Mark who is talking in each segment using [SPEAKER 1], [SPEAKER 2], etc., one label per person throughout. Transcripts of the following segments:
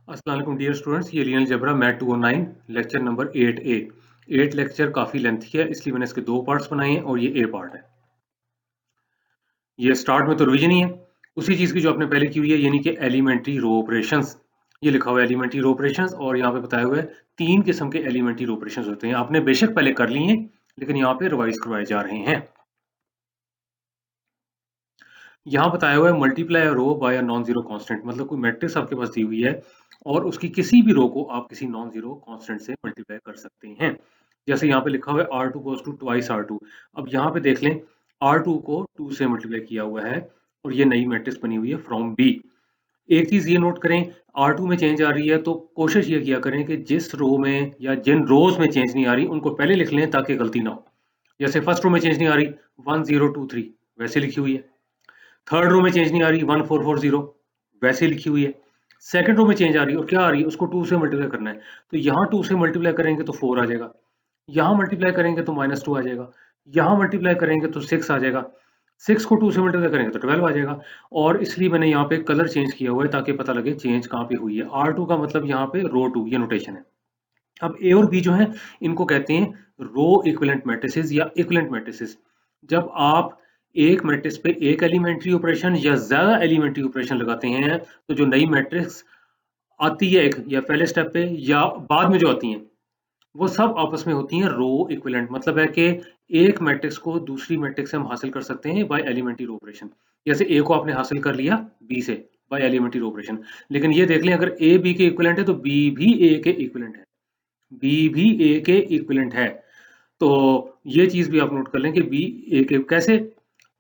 [SPEAKER 1] अस्सलाम वालेकुम dear students, ये linear algebra math 209 lecture number 8A। 8 lecture काफ़ी लेंथी है, इसलिए मैंने इसके दो पार्ट्स बनाए हैं और ये ए पार्ट है। ये स्टार्ट में तो रिवीजन ही है उसी चीज़ की जो आपने पहले की हुई है, यानी कि एलिमेंट्री रो ऑपरेशंस। ये लिखा हुआ है एलिमेंट्री रो ऑपरेशंस और यहाँ पे बताया हुआ है 3 किस्म के एलिमेंट्री रो ऑपरेशंस होते हैं। आपने बेशक पहले कर लिए हैं, लेकिन यहाँ पे रिवाइज करवाए जा रहे हैं। यहाँ बताया हुआ है multiply row by a non zero constant, मतलब कोई मैट्रिक्स आपके पास दी हुई है और उसकी किसी भी रो को आप किसी नॉन जीरो कांस्टेंट से मल्टीप्लाई कर सकते हैं। जैसे यहाँ पे लिखा हुआ है R2 goes to twice R2। अब यहाँ पे देख लें, R2 को 2 से मल्टीप्लाई किया हुआ है और ये नई मैट्रिक्स बनी हुई है फ्रॉम B। एक चीज ये नोट करें, R2 में चेंज आ रही है तो कोशिश ये किया करें कि जिस रो में या जिन रोज में चेंज नहीं आ रही उनको पहले लिख लें ताकि गलती ना हो। जैसे फर्स्ट रो में चेंज नहीं आ रही 1023 वैसे लिखी हुई है, थर्ड रो में चेंज नहीं आ रही 1440 वैसे लिखी हुई है, सेकंड रो में चेंज आ रही है और क्या आ रही है उसको 2 से मल्टीप्लाई करना है, तो यहाँ 2 से मल्टीप्लाई करेंगे तो 4 आ जाएगा, यहाँ मल्टीप्लाई करेंगे तो -2 आ जाएगा, यहाँ मल्टीप्लाई करेंगे तो 6 आ जाएगा, 6 को 2 से मल्टीप्लाई करेंगे तो 12 आ जाएगा। और इसलिए मैंने यहाँ पे कलर चेंज किया हुआ है ताकि पता लगे चेंज कहाँ पे हुई है। R2 का मतलब यहाँ पे रो 2 ये नोटेशन है। अब ए और बी जो है इनको कहते हैं रो इक्विवेलेंट मैट्रिसेस या इक्विवेलेंट मैट्रिसेस। जब आप एक मैट्रिक्स पे एक एलिमेंट्री ऑपरेशन या ज्यादा एलिमेंट्री ऑपरेशन लगाते हैं तो जो नई मैट्रिक्स आती है एक या पहले स्टेप पे या बाद में जो आती हैं वो सब आपस में होती हैं रो इक्विवेलेंट। मतलब है कि एक मैट्रिक्स को दूसरी मैट्रिक्स से हम हासिल कर सकते हैं बाय एलिमेंट्री ऑपरेशन। जैसे ए को आपने हासिल कर लिया बी से बाय एलिमेंट्री ऑपरेशन, लेकिन ये देख लें अगर ए बी के इक्विवेलेंट है तो बी भी ए के इक्विवेलेंट है, बी भी ए के इक्विवेलेंट है। तो ये चीज भी आप नोट कर लें कि बी ए के कैसे,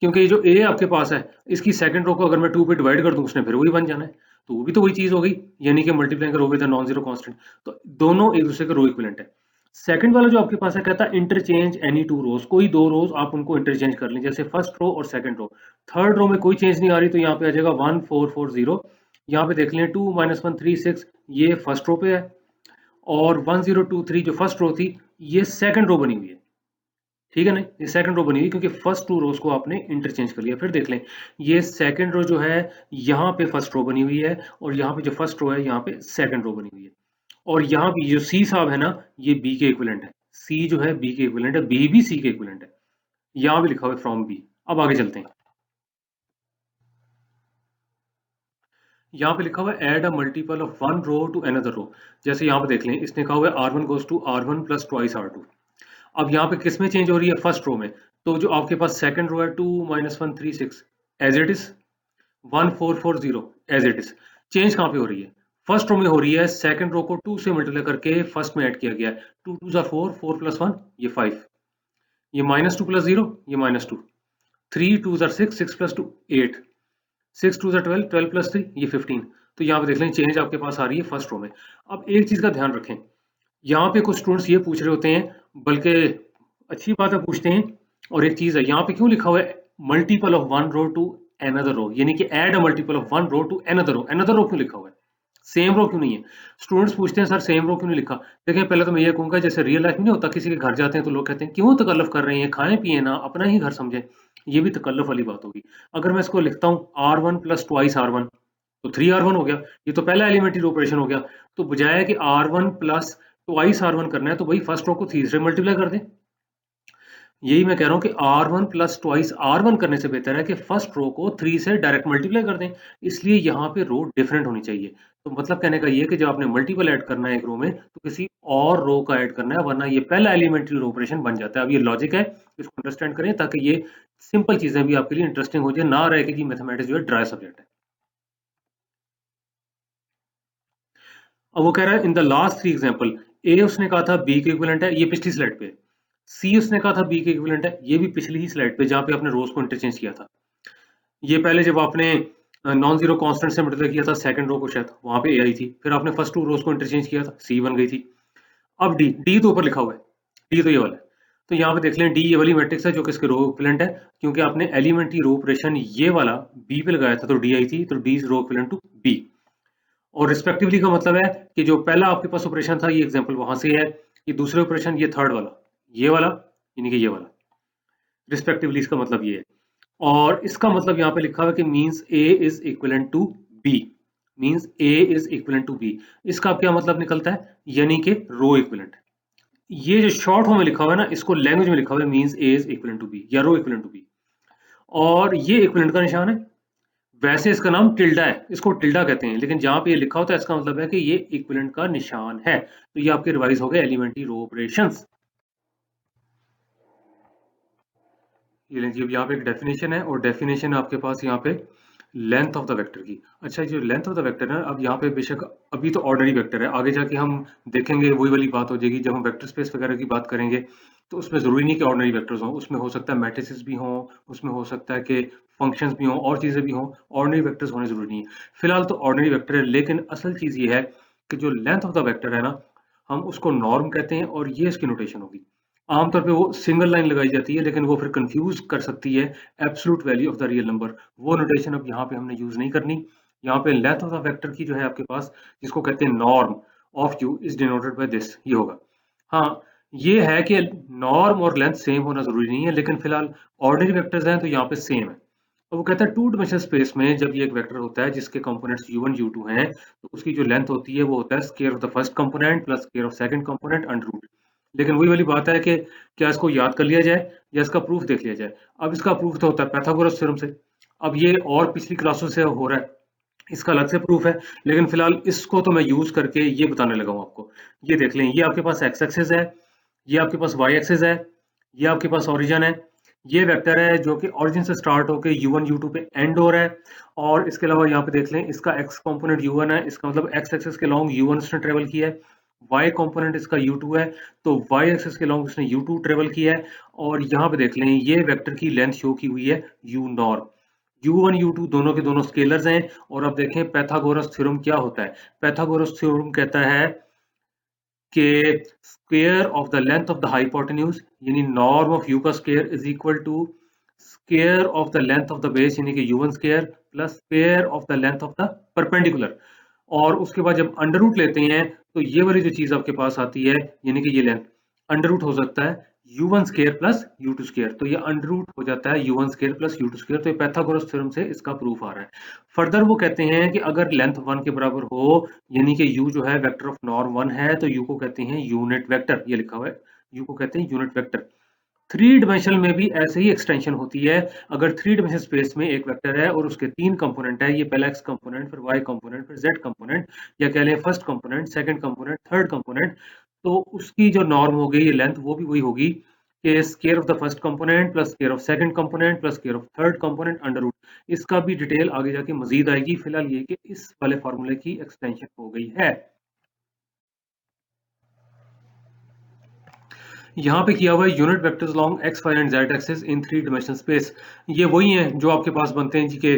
[SPEAKER 1] क्योंकि ये जो ए आपके पास है इसकी सेकंड रो को अगर मैं 2 पे डिवाइड कर दूं उसने फिर वही बन जाना है, तो वो भी तो वही चीज हो गई, यानी कि multiplying row with a non zero constant. तो दोनों एक दूसरे के रो इक्विवेलेंट है। सेकंड वाला जो आपके पास है कहता है इंटरचेंज एनी टू रोज, कोई दो रोज आप उनको इंटरचेंज कर लें, जैसे फर्स्ट रो और सेकंड रो। थर्ड रो में कोई चेंज नहीं आ रही तो यहाँ पे आ जाएगा 1440, यहाँ पे देख लें 2 1 3 6 ये फर्स्ट रो पे है और 1023 जो फर्स्ट रो थी ये सेकंड रो बनी हुई है। ठीक है ना, ये सेकंड रो बनी हुई क्योंकि फर्स्ट टू रोज को आपने इंटरचेंज कर लिया। फिर देख लें ये सेकंड रो जो है यहाँ पे फर्स्ट रो बनी हुई है और यहाँ पे जो फर्स्ट रो है यहाँ पे सेकंड रो बनी हुई है। और यहाँ भी जो सी साहब है ना ये बी के इक्विवेलेंट है, सी जो है बी के इक्विवेलेंट है, बी भी सी के इक्विवेलेंट है। यहाँ भी लिखा हुआ है फ्रॉम बी। अब आगे चलते हैं, यहाँ पे लिखा हुआ है add a multiple of one row to another row. जैसे यहाँ पे देख लें इसने कहा हुआ है R1 goes to R1 plus twice R2। अब यहाँ पे किस में चेंज हो रही है, फर्स्ट रो में, तो जो आपके पास सेकंड रो है 2 1 3 6 as it is, 1440 as it is. Change कहाँ पे हो रही है, फर्स्ट रो में हो रही है, सेकंड रो को 2 से मल्टीप्लाई करके फर्स्ट में ऐड किया गया है। 2 2 4 4 प्लस 1 ये 5, ये -2 प्लस 0 ये -2, 3 2 6 6 प्लस 2 8, 6 2 12 12 प्लस 3 ये 15। तो यहाँ पे देख लें चेंज आपके पास आ रही है फर्स्ट रो में। अब एक चीज का ध्यान रखें, यहाँ पे कुछ स्टूडेंट्स ये पूछ रहे होते हैं, बल्कि अच्छी बात है पूछते हैं। और एक चीज है यहाँ पे क्यों लिखा हुआ है multiple of one row to another row, यानी कि add a multiple of one row to another row क्यों लिखा हुआ है, सेम रो क्यों नहीं है। स्टूडेंट्स पूछते हैं सर सेम रो क्यों नहीं लिखा। देखें पहले तो मैं ये कहूंगा जैसे रियल लाइफ में नहीं होता, किसी के घर जाते हैं तो लोग कहते हैं क्यों तकल्लुफ कर रहे हैं, खाएं पिए ना, अपना ही घर समझें। ये भी तकल्लुफ वाली बात होगी। अगर मैं इसको लिखता हूँ R1 प्लस ट्वाइस R1 तो 3R1 हो गया, ये तो पहला एलिमेंट्री ऑपरेशन हो गया। तो बजाय कि R1 प्लस ट्वाइस R1 करना है तो वही फर्स्ट रो को 3 से मल्टीप्लाई कर दें। यही मैं कह रहा हूँ कि R1 प्लस ट्वाइस R1 करने से बेहतर है कि फर्स्ट रो को 3 से डायरेक्ट मल्टीप्लाई कर दें। इसलिए यहाँ पे रो डिफरेंट होनी चाहिए। तो मतलब कहने का ये है कि जब आपने मल्टीपल ऐड करना है एक रो में तो किसी और रो का ऐड करना है, वरना ये पहला एलिमेंट्री रो ऑपरेशन बन जाता है। अब ये लॉजिक है, इसको अंडरस्टैंड करें ताकि ये सिंपल चीजें भी आपके लिए इंटरेस्टिंग हो जाए, ना रहे कि मैथमेटिक्स जो है ड्राई सब्जेक्ट है। अब वो कह रहा है इन द लास्ट 3 एग्जांपल, ए उसने कहा था बी के इक्विवेलेंट है, ये पिछली स्लाइड पे। सी उसने कहा था बी के इक्विवेलेंट है, ये भी पिछली ही स्लाइड पे जहाँ पे आपने रोज को इंटरचेंज किया था। ये पहले जब आपने नॉन जीरो कांस्टेंट से मल्टीप्लाई किया था सेकंड रो को, शायद वहां पे ए आई थी, फिर आपने फर्स्ट टू रोज को इंटरचेंज किया था, सी बन गई थी। अब डी, डी तो ऊपर लिखा हुआ है, डी तो ये वाला है। तो यहाँ पे देख लें डी ये वाली मैट्रिक्स है जो कि इसके रो इक्विवेलेंट है, क्योंकि आपने एलिमेंट्री रो ऑपरेशन ये वाला बी पे लगाया था तो डी आई थी, तो D is row equivalent to B. और रिस्पेक्टिवली का मतलब है कि जो पहला आपके पास ऑपरेशन था ये एग्जांपल वहां से है, ये दूसरे ऑपरेशन ये थर्ड वाला, ये वाला यानी कि ये वाला, रिस्पेक्टिवली इसका मतलब ये है। और इसका मतलब यहाँ पे लिखा हुआ है कि means A is equivalent to B. Means A is equivalent to B. इसका क्या मतलब निकलता है, यानी कि रो इक्विवेलेंट। ये जो शॉर्ट फॉर्म में लिखा हुआ है ना, इसको लैंग्वेज में लिखा हुआ है means A is equivalent to B या रो इक्विवेलेंट टू बी, और ये इक्विवेलेंट का निशान है। वैसे इसका नाम टिल्डा है, इसको टिल्डा कहते हैं, लेकिन जहां पे ये लिखा होता है इसका मतलब है कि ये इक्विवेलेंट का निशान है। तो ये आपके रिवाइज हो गए एलिमेंट्री रो ऑपरेशंस। ये लीजिए, अब यहाँ पे एक डेफिनेशन है, और डेफिनेशन है आपके पास यहाँ पे लेंथ ऑफ द वेक्टर की। अच्छा, जो लेंथ ऑफ द वेक्टर है, अब यहाँ पे बेशक अभी तो ऑर्डिनरी वेक्टर है, आगे जाके हम देखेंगे वही वाली बात हो जाएगी जब हम वेक्टर स्पेस वगैरह की बात करेंगे। तो उसमें जरूरी नहीं कि ऑर्डिनरी वेक्टर्स हों, उसमें हो सकता है मैट्रिसेस भी हों, उसमें हो सकता है कि फंक्शंस भी हों, और चीजें भी हों। ऑर्डिनरी वेक्टर्स होने जरूरी नहीं है। फिलहाल तो ऑर्डिनरी वेक्टर है, लेकिन असल चीज ये है कि जो लेंथ ऑफ द वेक्टर है ना, हम उसको नॉर्म कहते हैं, और ये इसकी नोटेशन होगी। आमतौर पे वो सिंगल लाइन लगाई जाती है, लेकिन वो फिर कंफ्यूज कर सकती है absolute value of the real number. वो नोटेशन अब यहाँ पे हमने यूज नहीं करनी। यहाँ पे लेंथ ऑफ द वेक्टर की जो है आपके पास, जिसको कहते हैं norm of you, is denoted by this, ये होगा। हाँ, ये है कि नॉर्म और लेंथ सेम होना जरूरी नहीं है, लेकिन फिलहाल ऑर्डिनरी वेक्टर्स हैं तो यहाँ पे सेम है। और वो कहता है टू डिमेंशनल स्पेस में जब ये एक वेक्टर होता है जिसके कंपोनेंट्स u1 u2 हैं, तो उसकी जो लेंथ होती है वो होता है square of the first component plus square of second component under root. लेकिन वही वाली बात है कि क्या इसको याद कर लिया जाए या इसका प्रूफ देख लिया जाए। अब इसका प्रूफ तो होता है पाइथागोरस थ्योरम से। अब ये और पिछली क्लासों से हो रहा है, इसका अलग से प्रूफ है, लेकिन फिलहाल इसको तो मैं यूज करके ये बताने लगा हूँ आपको। ये देख लें, ये आपके पास एक्स एक्सिस है, ये आपके पास वाई एक्सिस है, ये आपके पास ओरिजिन है। ये वेक्टर है जो कि ओरिजिन से स्टार्ट होकर u1 u2 पे एंड हो रहा है। और इसके अलावा यहाँ पे देख लें, इसका x कंपोनेंट u1 है, इसका मतलब x एक्सिस के लॉन्ग u1 उसने ट्रेवल किया है। y कंपोनेंट इसका u2 है, तो y एक्सिस के लॉन्ग उसने u2 ट्रेवल किया है। और यहाँ पे देख लें, ये वेक्टर की लेंथ शो की हुई है u नॉर्म। u1 u2 दोनों के दोनों स्केलर्स हैं। और अब देखें पाइथागोरस थ्योरम क्या होता है। पाइथागोरस थ्योरम कहता है कि square of the length of the hypotenuse, यानी नॉर्म ऑफ u का square is equal to square of the length of the base, यानी कि u1 square plus square of the length of the perpendicular. और उसके बाद जब under root लेते हैं तो ये वाली जो चीज आपके पास आती है, यानी कि ये लेंथ, अंडर रूट हो सकता है u1 square plus u2 square, तो ये अंडर रूट हो जाता है u1 square plus u2 square. तो ये पाइथागोरस थ्योरम से इसका प्रूफ आ रहा है। फर्दर वो कहते हैं कि अगर लेंथ 1 के बराबर हो, यानी कि u जो है वेक्टर ऑफ नॉर्म 1 है, तो u को कहते हैं यूनिट वेक्टर। ये लिखा हुआ है, u को कहते हैं यूनिट वेक्टर। थ्री डिमेंशनल में भी ऐसे ही एक्सटेंशन होती है। अगर थ्री डिमेंशनल स्पेस में एक वेक्टर है और उसके तीन कंपोनेंट है, ये पहला एक्स कंपोनेंट, फिर वाई कंपोनेंट, फिर जेड कंपोनेंट, या कह लें first component, second component, third component, तो उसकी जो नॉर्म होगी, ये लेंथ, वो भी वही होगी कि square of the first component plus square of second component plus square of third component under root. इसका भी डिटेल आगे जाके मजीद आएगी। फिलहाल ये कि इस वाले फार्मूले की एक्सटेंशन हो गई है। यहाँ पे किया हुआ है unit vectors long X Y and Z axis in three dimensional space. ये वही हैं जो आपके पास बनते हैं जी के,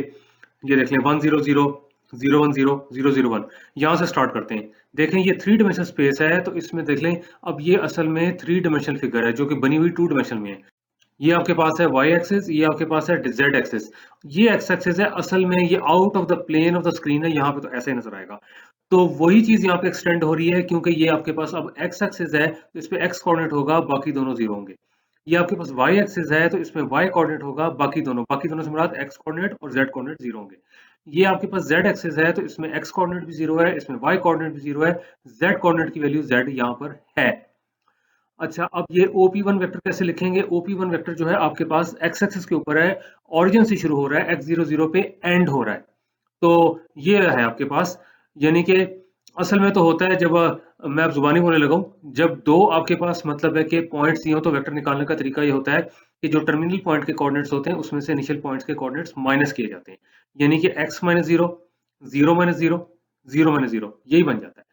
[SPEAKER 1] ये देख लें 1 0 0 0 1 0 0 0 1, यहाँ से स्टार्ट करते हैं। देखें ये थ्री डिमेंशनल स्पेस है, तो इसमें देख लें, अब ये असल में थ्री डिमेंशनल फिगर है जो कि बनी हुई टू डिमेंशनल में है। ये आपके पास है वाई एक्सिस, ये आपके पास है जेड एक्सिस। ये एक्स एक्सिस है, असल में ये out of the plane of the screen है, यहाँ पे तो ऐसे नजर आएगा। तो वही चीज यहाँ पे एक्सटेंड हो रही है, क्योंकि ये आपके पास अब एक्स एक्सिस है, तो इस पे एक्स कोऑर्डिनेट होगा, बाकी दोनों जीरो होंगे। ये आपके पास वाई एक्सिस है, तो इसमें वाई कोऑर्डिनेट होगा, बाकी दोनों से मुराद एक्स कोऑर्डिनेट और जेड कोऑर्डिनेट जीरो होंगे। ये आपके पास जेड एक्सिस है, तो इसमें एक्स कोऑर्डिनेट भी जीरो है, इसमें वाई कोऑर्डिनेट भी जीरो है, जेड कोऑर्डिनेट की वैल्यू जेड यहाँ पर है। अच्छा, अब ये OP1 वेक्टर कैसे लिखेंगे। OP1 वेक्टर जो है आपके पास एक्स एक्सिस के ऊपर है, ऑरिजिन से शुरू हो रहा है, x00 पे एंड हो रहा है। तो ये है आपके पास, यानी कि असल में तो होता है जब मैं अब जुबानी बोलने लगा हूं, जब दो आपके पास मतलब है कि पॉइंट्स दिए हो, तो वेक्टर निकालने का तरीका ये होता है कि जो टर्मिनल पॉइंट के कोऑर्डिनेट्स होते हैं उसमें से इनिशियल पॉइंट्स के कोऑर्डिनेट्स माइनस किए जाते हैं, यानी कि x minus zero, zero minus zero, zero minus zero, यही बन जाता है।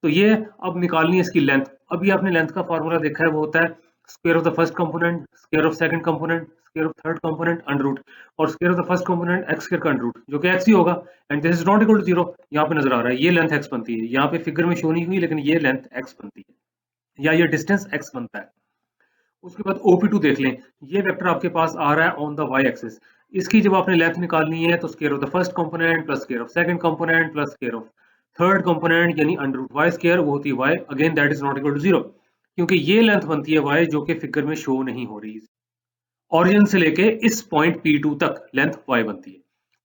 [SPEAKER 1] तो ये अब निकालनी है इसकी लेंथ। अभी आपने लेंथ का फार्मूला देखा है, वो होता है square of the first component, square of second component, square of third component under root, और square of the first component x square का अंडर रूट, जो कि एक्स ही होगा। And this is not equal to zero, यहाँ पे नजर आ रहा है ये लेंथ एक्स बनती है, यहाँ पे फिगर में शो नहीं हुई, लेकिन ये लेंथ एक्स बनती है, या ये डिस्टेंस एक्स बनता है। उसके बाद OP2 देख लें, ये वेक्टर आपके पास आ रहा है ऑन द वाई एक्सिस। इसकी जब आपने लेंथ निकालनी है, तो square of the first component plus square of second component plus square of third component, यानी अंडर रूट वाई स्क्वायर, वो होती है Y, again that is not equal to zero, क्योंकि ये लेंथ बनती है वाई जो कि फिगर में शो नहीं हो रही। ओरिजिन से लेके इस पॉइंट P2 तक लेंथ y बनती है।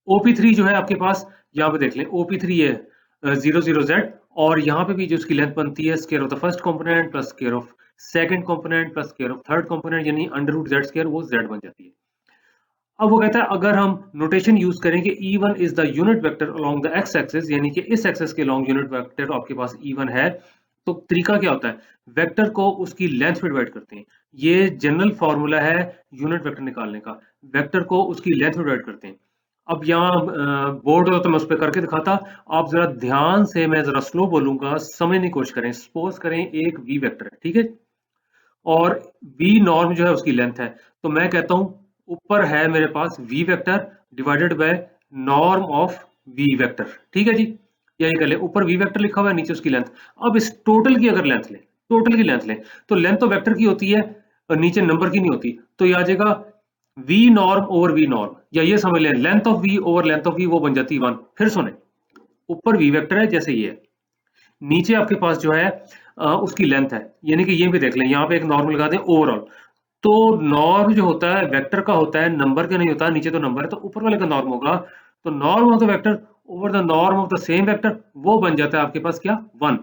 [SPEAKER 1] OP3 जो है आपके पास, यहाँ पे देख लें OP3 है 00z, और यहाँ पे भी जो उसकी लेंथ बनती है square of the first component plus square of second component plus square of third component, यानी अंडर रूट z स्क्वायर, वो z बन जाती है। अब वो कहता है अगर हम नोटेशन यूज करें कि E1 is the unit vector along the x axis, यानी कि इस एक्सिस के लॉन्ग यूनिट वेक्टर आपके पास E1 है, तो तरीका क्या होता है, वेक्टर को उसकी लेंथ पे डिवाइड करते हैं। ये जनरल फॉर्मूला है यूनिट वेक्टर निकालने का, वेक्टर को उसकी लेंथ पे डिवाइड करते हैं। अब यहाँ बोर्ड होता तो मैं उस पर करके दिखाता, आप जरा ध्यान से, मैं जरा स्लो बोलूंगा, समझने की कोशिश करें। सपोज करें एक V वेक्टर है, ठीक है, और V नॉर्म जो है उसकी लेंथ है, तो मैं कहता हूं ऊपर है मेरे पास V vector divided by norm of V vector, ठीक है जी, यही कर ले, ऊपर V वेक्टर लिखा हुआ है, नीचे उसकी लेंथ। अब इस टोटल की अगर लेंथ लें, टोटल की लेंथ लें, तो लेंथ तो वेक्टर की होती है और नीचे नंबर की नहीं होती, तो ये आ जाएगा V norm over V norm, या ये समझ लें length of V over length of V, वो बन जाती है 1। फिर सुने, ऊपर V वेक्टर है जैसे ये है, नीचे आपके पास जो है उसकी लेंथ है, यानी कि ये भी देख लें, यहाँ पे एक नॉर्म लगा दें ओवरऑल। तो नॉर्म जो होता है वेक्टर का होता है, नंबर का नहीं होता, नीचे तो नंबर है, तो ऊपर वाले का नॉर्म होगा, तो norm of the vector over the norm of the same vector, वो बन जाता है आपके पास क्या, 1।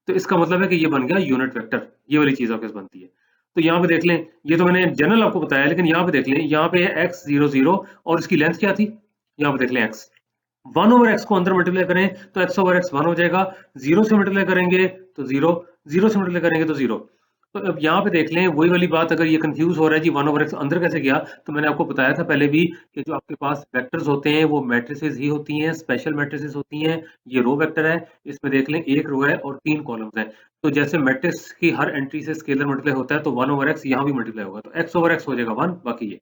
[SPEAKER 1] तो इसका मतलब है कि ये बन गया यूनिट वेक्टर, ये वाली चीज आपके पास बनती है। तो यहाँ पे देख लें, ये तो मैंने जनरल आपको बताया, लेकिन यहाँ पे देख लें, यहाँ पे है x00 और इसकी लेंथ क्या थी, यहाँ पे देख लें x, 1 ओवर x को अंदर मल्टीप्लाई करें तो x ओवर x 1 हो जाएगा, 0 से मल्टीप्लाई करेंगे तो 0, 0 से मल्टीप्लाई करेंगे तो 0। तो अब यहाँ पे देख लें वही वाली बात, अगर ये कंफ्यूज हो रहा है जी 1 ओवर x अंदर कैसे गया, तो मैंने आपको बताया था पहले भी कि जो आपके पास वेक्टर्स होते हैं वो मैट्रिसेस ही होती हैं, स्पेशल मैट्रिसेस होती हैं। ये रो वेक्टर है, इसमें देख लें एक रो है और 3 कॉलम्स हैं, तो जैसे मैट्रिक्स की हर एंट्री से स्केलर मल्टीप्लाई होता है, तो 1 ओवर x यहाँ भी मल्टीप्लाई होगा, तो x ओवर x हो जाएगा 1, बाकी ये।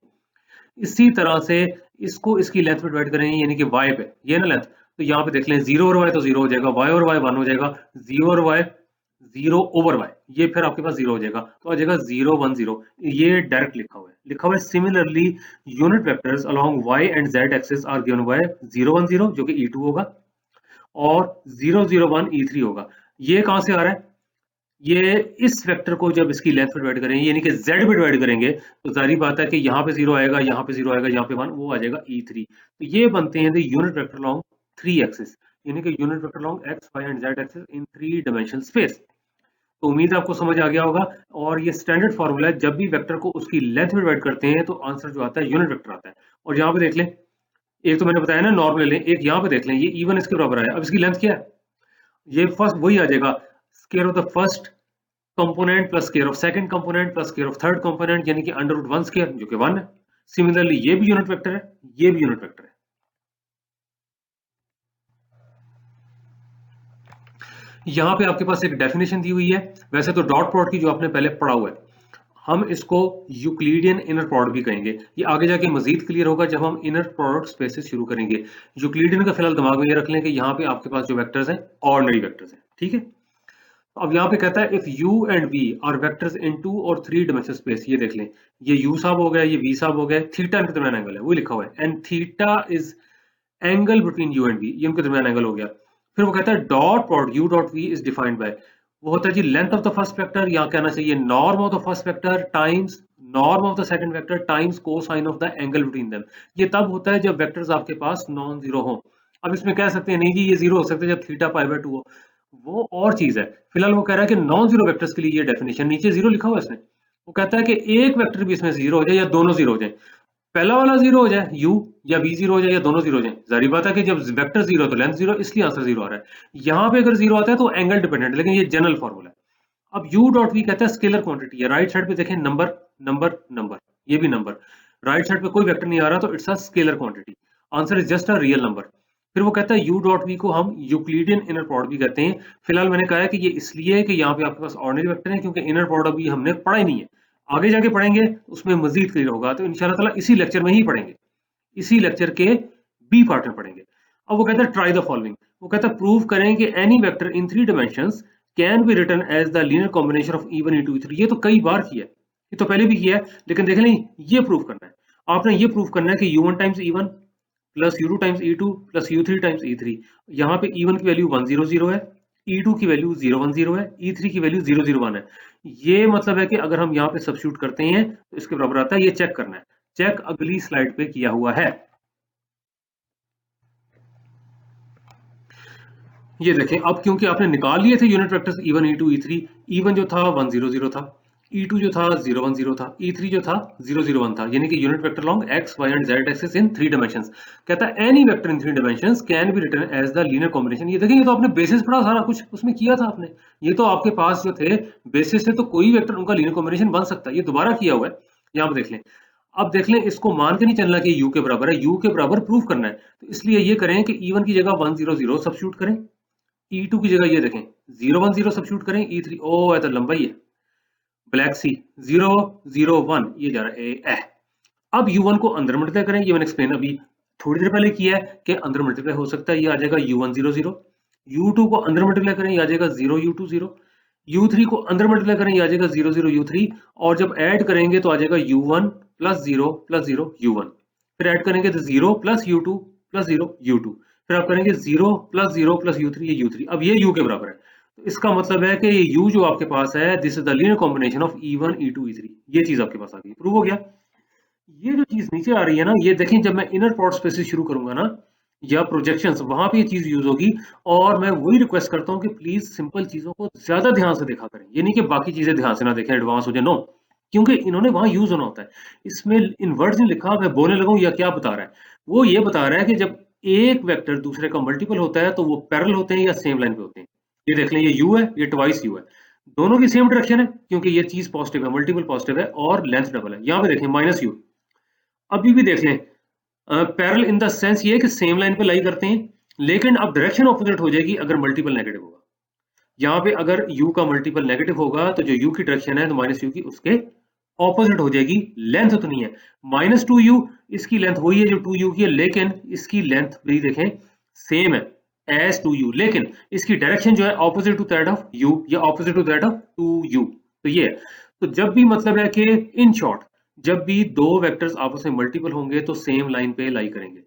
[SPEAKER 1] इसी तरह से इसको इसकी लेंथ पे डिवाइड करेंगे, यानी कि y पे, ये ना लेंथ, तो यहाँ पे देख लें 0 और y तो 0 हो जाएगा, y और y 1 हो जाएगा, 0 और y 0 ओवर y, ये फिर आपके पास 0 हो जाएगा, तो आ जाएगा 0 1 0, ये डायरेक्ट लिखा हुआ है। Similarly unit vectors along y and z axis are given by 0 1 0 जो कि E2 होगा, और 0 0 1 E3 होगा। ये कहां से आ रहा है, ये इस वेक्टर को जब इसकी लेंथ पे डिवाइड करेंगे, यानी कि z पे डिवाइड करेंगे, तो जारी बात है कि यहाँ पे 0 आएगा, यहाँ पे 0 आएगा, यहाँ पे 1, वो आ जाएगा E3। तो ये बनते हैं the unit vector along 3 axis, यानी कि unit vector along x y and z axis in 3 dimensional space. तो उम्मीद है आपको समझ आ गया होगा, और ये स्टैंडर्ड फॉर्मूला है, जब भी वेक्टर को उसकी लेंथ में डिवाइड करते हैं तो आंसर जो आता है यूनिट वेक्टर आता है। और यहाँ पे देख लें, एक तो मैंने बताया ना नॉर्म ले लें, एक यहाँ पे देख लें, ये E1 इसके बराबर है, अब इसकी लेंथ क्या है, ये फर्स्ट वही आ जाएगा, square of the first component plus square of second component plus square of third component, यानी कि अंडर रूट 1 स्क्वायर जो कि 1 है। सिमिलरली ये भी यूनिट वेक्टर है, ये भी यूनिट वेक्टर है। यहाँ पे आपके पास एक डेफिनेशन दी हुई है, वैसे तो डॉट प्रोडक्ट की जो आपने पहले पढ़ा हुआ है, हम इसको यूक्लिडियन इनर प्रोडक्ट भी कहेंगे, ये आगे जाके मजीद क्लियर होगा जब हम इनर प्रोडक्ट स्पेसेस शुरू करेंगे। यूक्लिडियन का फिलहाल दिमाग में ये रख लें कि यहाँ पे आपके पास जो वेक्टर्स हैं ऑर्डिनरी वेक्टर्स हैं, ठीक है। अब यहाँ पे कहता है if u and v are vectors in 2 और 3 डायमेंशनल स्पेस, ये देख लें, ये u साहब हो गया, ये v साहब हो गया, थीटा इनके दरमियान एंगल है, वो लिखा हुआ है, and theta is angle between u and v, ये उनके दरमियान एंगल हो गया। फिर वो कहता है dot product u dot v is defined by, वो होता है जी length of the first vector, या कहना चाहिए norm of the first vector times norm of the second vector times cosine of the angle between them. ये तब होता है जब वेक्टर्स आपके पास नॉन जीरो हो। अब इसमें कह सकते हैं नहीं जी ये जीरो हो सकता है जब थीटा पाई बाय 2 हो, वो और चीज है। फिलहाल वो कह रहा है कि नॉन जीरो वेक्टर्स के लिए ये डेफिनेशन, नीचे जीरो लिखा हुआ है इसने, वो कहता है कि एक वेक्टर भी इसमें जीरो हो जाए या दोनों जीरो हो जाए, पहला वाला जीरो हो जाए u या v जीरो हो जाए या दोनों जीरो हो जाए, जारी बात है कि जब वेक्टर जीरो तो लेंथ जीरो, इसलिए आंसर जीरो आ रहा है। यहाँ पे अगर जीरो आता है तो एंगल डिपेंडेंट, लेकिन ये जनरल फॉर्मूला है। अब u डॉट v कहता है स्केलर क्वांटिटी है, राइट साइड पे देखें नंबर नंबर नंबर, ये भी नंबर, राइट साइड पे कोई वेक्टर नहीं आ रहा, तो it's a scalar quantity, answer is just a real number. फिर वो कहता है u डॉट v को हम यूक्लिडियन इनर प्रोडक्ट भी कहते हैं। फिलहाल मैंने कहा है कि ये इसलिए है कि यहाँ पे आपके पास ऑर्डिनरी वेक्टर है, क्योंकि इनर प्रोडक्ट भी हमने पढ़ा ही नहीं है, आगे जाके पढ़ेंगे उसमें मजीद क्लियर होगा, तो इंशाल्लाह ताला इसी लेक्चर में ही पढ़ेंगे, इसी लेक्चर के बी पार्ट में पढ़ेंगे। अब वो कहता है ट्राई द फॉलोइंग, वो कहता है प्रूव करें कि any vector in 3 dimensions can be written as the linear combination of E1 E2 E3। ये तो कई बार किया है, ये तो पहले भी किया है, लेकिन देख लें ये प्रूव करना है, आपने ये प्रूव करना है कि U1 times E1 plus U2 times E2 plus U3 times E3, यहाँ पे E1 की वैल्यू 1 0 0 है, E2 की वैल्यू 0 1 0 है, E3 की वैल्यू 0 0 1 है। ये मतलब है कि अगर हम यहाँ पे सब्स्टिट्यूट करते हैं तो इसके बराबर आता है, ये चेक करना है, चेक अगली स्लाइड पे किया हुआ है। ये देखें, अब क्योंकि आपने निकाल लिए थे unit vectors E1 E2 E3, E1 जो था 1 0 0 था, E2 जो था 0 1 0 था, E3 जो था 0 0 1 था, यानी कि unit vector along x y and z axis in 3 dimensions। कहता है any vector in 3 dimensions can be written as the linear combination. ये देखें, ये तो आपने बेसिस पढ़ा सारा कुछ उसमें किया था आपने, ये तो आपके पास जो थे बेसिस से तो कोई वेक्टर उनका लीनियर कॉम्बिनेशन बन सकता है, ये दोबारा किया हुआ है। यहाँ पे देख लें, अब देख लें, इसको मान के नहीं चलना कि u के बराबर है, u के बराबर प्रूव करना है, तो इसलिए ये करें कि E1 की जगह 1 0 0 सब्स्टिट्यूट करें, E2 की जगह ये देखें 0 1 0 सब्स्टिट्यूट करें, E3 ओ है तो लंबाई है, ब्लैक सी 0 0 1 ये जा रहा है ए। अब U1 को अंदर मल्टीप्लाई करें, ये मैंने एक्सप्लेन अभी थोड़ी देर पहले किया है कि अंदर मल्टीप्लाई हो सकता है, ये आ जाएगा U1 0 0। U2 को अंदर मल्टीप्लाई करें, ये आ जाएगा 0 U2 0। U3 को अंदर मल्टीप्लाई करें, ये आ जाएगा 0 0 U3, और जब ऐड करेंगे तो आ जाएगा U1 प्लस 0 U1, फिर ऐड करेंगे तो 0 प्लस U2 प्लस 0 U2, फिर आप करेंगे 0 प्लस U3 ये U3, अब ये U के बराबर है, तो इसका मतलब है कि ये U जो आपके पास है, this is the linear combination of E1 E2 E3, ये चीज आपके पास आ गई, प्रूव हो गया। ये जो चीज नीचे आ रही है ना, ये देखें, जब मैं इनर प्रोडक्ट स्पेसिस शुरू करूंगा ना या प्रोजेक्शंस, वहां पे ये चीज यूज होगी, और मैं वही रिक्वेस्ट करता हूँ कि प्लीज सिंपल चीजों को ज्यादा ध्यान से देखा करें, ये नहीं कि बाकी चीजें ध्यान से ना देखें, एडवांस हो जाए, नो, क्योंकि इन्होंने वहां यूज होना होता है। इसमें इन वर्ड्स नहीं लिखा मैं बोलने लगूं या क्या बता रहा है, वो ये बता रहा है कि जब एक वेक्टर दूसरे का मल्टीपल होता है तो वो पैरेलल होते हैं या सेम लाइन पे होते हैं। ये देख लें, ये यू है, ये ट्वाइस यू है, दोनों की सेम डायरेक्शन है, क्योंकि ये चीज पॉजिटिव है, मल्टीपल पॉजिटिव है और लेंथ डबल है। यहाँ पे देखें माइनस यू, अभी भी देख लें, पैरेलल इन द सेंस ये है कि सेम लाइन पे लाई करते हैं, लेकिन अब डायरेक्शन ऑपोजिट हो जाएगी अगर मल्टीपल नेगेटिव होगा। यहाँ पे अगर u का मल्टीपल नेगेटिव होगा तो जो u की डायरेक्शन है तो माइनस यू की उसके ऑपोजिट हो जाएगी, लेंथ तो नहीं है, माइनस 2u, इसकी लेंथ वही है जो 2u की है, लेकिन इसकी लेंथ भी देखें सेम है एज 2u, लेकिन इसकी डायरेक्शन जो है opposite to that of u या opposite to that of 2u, तो ये है। तो जब भी मतलब है कि इन शॉर्ट, जब भी दो वेक्टर्स आपस में मल्टीपल होंगे तो सेम लाइन पे लाई करेंगे,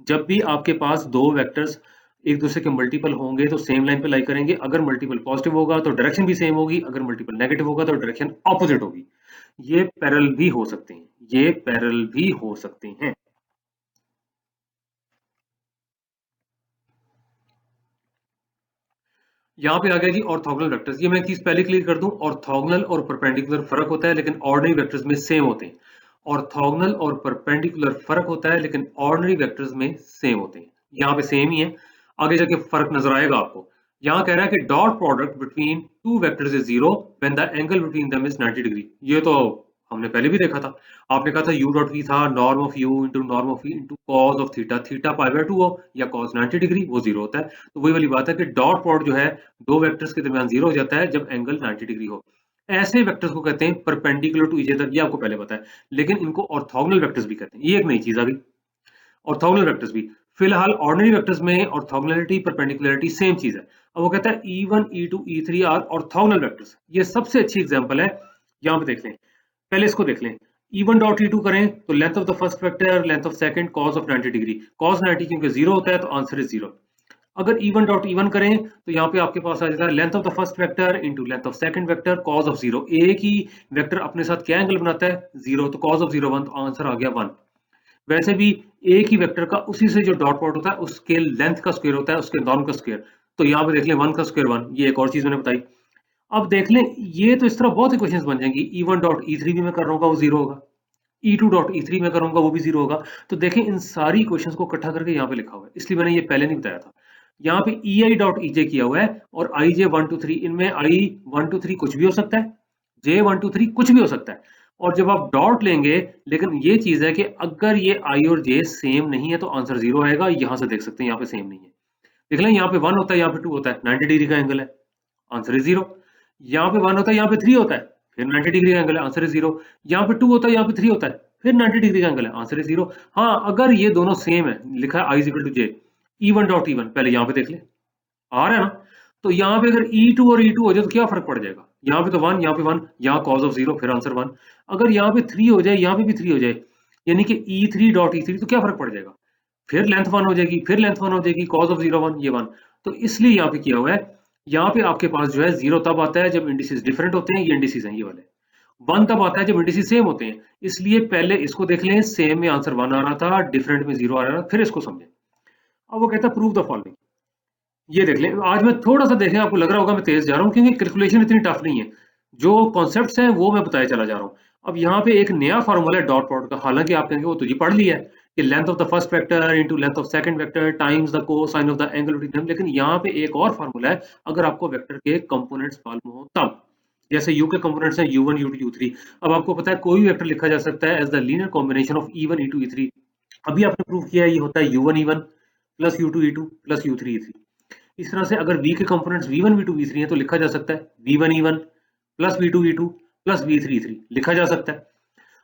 [SPEAKER 1] जब भी आपके पास दो वेक्टर्स एक दूसरे के मल्टीपल होंगे तो सेम लाइन पे लाई करेंगे, अगर मल्टीपल पॉजिटिव होगा तो डायरेक्शन भी सेम होगी, अगर मल्टीपल नेगेटिव होगा तो डायरेक्शन ऑपोजिट होगी। ये पैरेलल भी हो सकते हैं, ये पैरेलल भी हो सकते हैं। यहाँ पे आ गया जी ऑर्थोगोनल वेक्टर्स। ये मैं एक चीज पहले क्लियर कर दूं, ऑर्थोगोनल और परपेंडिकुलर फर्क होता है लेकिन ऑर्डिनरी वेक्टर्स में सेम होते हैं। ऑर्थोगोनल और परपेंडिकुलर फर्क होता है लेकिन ऑर्डिनरी वेक्टर्स में सेम होते हैं। यहाँ पे सेम ही है, आगे जाके फर्क नजर आएगा आपको। यहाँ कह रहा है कि dot product between two vectors is zero when the angle between them is 90 degree. ये तो हमने पहले भी देखा था, आपने कहा था u डॉट v था norm of u into norm of v into cos of theta, theta pi by 2 हो या कॉस 90 डिग्री, वो जीरो होता है। तो वही वाली बात है कि डॉट प्रोडक्ट जो है दो वेक्टर्स के दरमियान जीरो हो जाता है जब एंगल 90 डिग्री हो। ऐसे वेक्टर्स को कहते हैं परपेंडिकुलर टू ईच अदर, ये आपको पहले पता है, लेकिन इनको ऑर्थोगोनल वेक्टर्स भी कहते हैं। ये एक नई चीज आ गई, ऑर्थोगोनल वेक्टर्स भी। फिलहाल ऑर्डिनरी वेक्टर्स में ऑर्थोगोनलिटी परपेंडिकुलरिटी सेम चीज है। अब वो कहता है E1 E2 E3 are orthogonal vectors. ये सबसे अच्छी एग्जांपल है, यहाँ पे देख लें, पहले इसको देख लें। E1 डॉट E2 करें तो length of the first vector, length of second, cos of 90 degree, cos 90 क्योंकि जीरो होता है तो आंसर इज जीरो। अगर E1 डॉट E1 करें तो यहाँ पे आपके पास आ जाता है length of the first vector into length of second vector, cos of zero. एक ही वेक्टर अपने साथ क्या एंगल बनाता है, जीरो, तो cos ऑफ जीरो 1, तो आंसर आ गया 1। वैसे भी एक ही वेक्टर का उसी से जो डॉट प्रोडक्ट होता है उसके लेंथ का स्क्वायर होता है उसके नॉर्म का स्क्वायर, तो यहाँ पे देख लें 1 का स्क्वायर 1, ये एक और चीज मैंने बताई। अब देख लें, ये तो इस तरह बहुत ही क्वेश्चंस बन जाएंगी। E1 डॉट E3 भी मैं कर रहा हूँ वो जीरो होगा, E2 डॉट E3 में करूंगा वो भी जीरो होगा। तो देखें, इन सारी क्वेश्चंस को इकट्ठा करके यहाँ पे लिखा हुआ है, इसलिए मैंने ये पहले नहीं बताया था। यहाँ पे EI डॉट EJ किया हुआ है और IJ 1 2 3, इनमें I 1 2 3 कुछ भी हो सकता है, J 1 2 3 कुछ भी हो सकता है, और जब आप डॉट लेंगे, लेकिन ये चीज है कि अगर ये I और J सेम नहीं है तो आंसर जीरो आएगा। यहाँ से देख सकते हैं यहाँ पे सेम नहीं है, देख लें, यहाँ पे 1 होता है, यहाँ पे 2 होता है, 90 डिग्री का एंगल है, आंसर इज जीरो। यहाँ पे 1 होता है, यहाँ पे 3 होता है, फिर 90 डिग्री का एंगल है, आंसर इज जीरो। यहाँ पे 2 होता है, यहाँ पे 3 होता है, फिर 90 डिग्री का एंगल है, आंसर इज जीरो। हाँ, अगर ये दोनों सेम है, लिखा है I is equal to J, E1 dot E1, पहले यहाँ पे देख ले, आ रहा है ना, तो यहाँ पे अगर E2 और E2 हो जाए तो क्या फर्क पड़ जाएगा, यहाँ पे तो 1, यहाँ पे 1, यहाँ cos ऑफ जीरो, फिर आंसर 1। अगर यहाँ पे 3 हो जाए, यहाँ पे भी 3 हो जाए, यानी कि E3 डॉट E3, तो क्या फर्क पड़ जाएगा, फिर लेंथ 1 हो जाएगी, फिर लेंथ 1 हो जाएगी, cos ऑफ जीरो 1, ये 1। तो इसलिए यहाँ पे किया हुआ है, यहाँ पे आपके पास जो है जीरो तब आता है जब इंडिसेस डिफरेंट होते हैं, ये इंडिसेस हैं ये वाले। 1 तब आता है जब इंडिसेस सेम होते हैं, इसलिए पहले इसको देख लें, सेम में आंसर 1 आ रहा था, डिफरेंट में जीरो आ रहा था, फिर इसको समझें। अब वो कहता है प्रूव द फॉलोइंग। ये देख लें, आज मैं थोड़ा-सा देखें आपको लग रहा होगा मैं तेज़ जा रहा हूँ क्योंकि कैलकुलेशन इतनी टफ नहीं है। जो कॉन्सेप्ट्स हैं वो मैं बताए चला जा रहा हूँ। अब यहाँ पे एक नया फ़ॉर्मूला है डॉट प्रोडक्ट का, हालाँकि आप कहेंगे वो तुझे पढ़ लिया है कि length of the first vector into length of second vector times the cosine of the angle between them, लेकिन यहाँ पे एक और फ़ॉर्मूला है अगर आपको वेक्टर के कंपोनेंट्स मालूम हो तब। जैसे u के कंपोनेंट्स हैं u1, u2, u3। अब आपको पता है कोई भी वेक्टर लिखा जा सकता है as the linear combination of e1, e2, e3। अभी आपने प्रूव किया है ये होता है u1, e1 plus u2, e2 plus u3, e3। इस तरह से अगर v के कंपोनेंट्स v1, v2, v3 हैं तो लिखा जा सकता है v1, e1 plus v2, e2 plus v3, e3 लिखा जा सकता है।